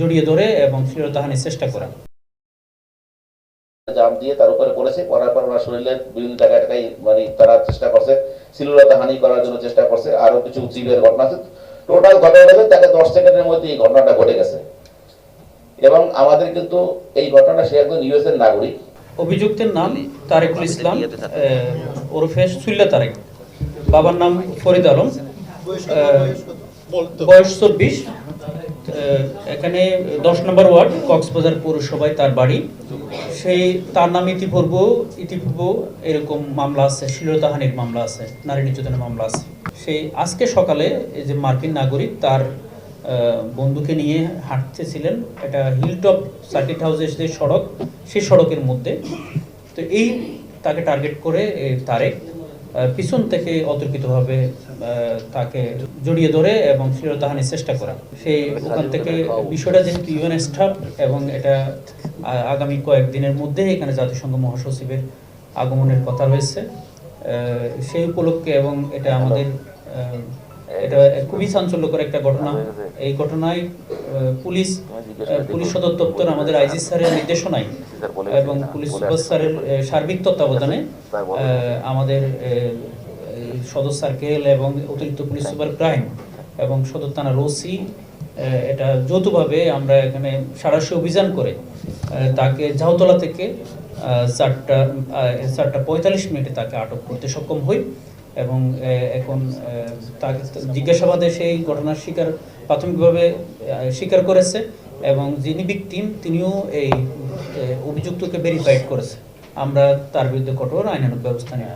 জড়িয়ে ধরে এবং শ্লীলতাহানির চেষ্টা করা। জাম দিয়ে তার উপরে পড়েছে, পড়ার পর ওরা শরীরের বিভিন্ন জায়গায় মানে তারা চেষ্টা করছে, শ্লীলতাহানি করার জন্য চেষ্টা করছে, আরো কিছু উচিতের ঘটনা আছে। টোটাল ঘটনা হলে তাকে 10 সেকেন্ডের মধ্যে এই ঘটনাটা ঘটে গেছে। এবং আমাদের কিন্তু এই ঘটনাটা সে একজন ইউএস এর নাগরিক। অভিযুক্তের নাম তারেকুল ইসলাম ওরফে সুল্লা তারেক, বাবার নাম ফরিদ আলম, বয়স 24, এখানে 10 নম্বর ওয়ার্ড কক্সবাজার পৌরসভায় তার বাড়ি। তার নামে ইতিপূর্ব এরকম মামলা আছে, শ্লীলতাহানির মামলা আছে, নারী নির্যাতনের মামলা আছে। আজকে সকালে এই যে মার্কিন নাগরিক তার বন্ধুকে নিয়ে হাঁটতেছিলেন, এটা হিলটপ সার্কিট হাউসের যে সড়ক, সেই সড়কের মধ্যে। তো তাকে টার্গেট করে তারেক পিছন থেকে অতর্কিতভাবে তাকে জড়িয়ে ধরে এবং শ্লীলতাহানির চেষ্টা করা। ওখান থেকে বিষয়টা যেহেতু ইউএন স্টাফ এবং এটা আগামী কয়েকদিনের মধ্যে এখানে জাতিসংঘ মহাসচিবের আগমনের কথা রয়েছে, সেই উপলক্ষে এবং এটা আমাদের এটা খুবই চাঞ্চল্যকর একটা ঘটনা। এই ঘটনায় পুলিশ সদর দপ্তর আমাদের আইজি স্যারের নির্দেশনায় এবং পুলিশ সুপার স্যারের সার্বিক তত্ত্বাবধানে আমাদের সদর সার্কেল এবং অতিরিক্ত পুলিশ সুপার ক্রাইম এবং সদর থানার ওসি এটা যৌথভাবে আমরা এখানে সাঁড়াশি অভিযান করে তাকে ঝাউতলা থেকে 4:45 তাকে আটক করতে সক্ষম হই এবং এখন তাকে জিজ্ঞাসাবাদে সেই ঘটনার প্রাথমিকভাবে স্বীকার করেছে এবং যিনি ভিকটিম তিনিও এই অভিযুক্তকে ভেরিফাইড করেছে। আমরা তার বিরুদ্ধে কঠোর আইনানুগ ব্যবস্থা নেব।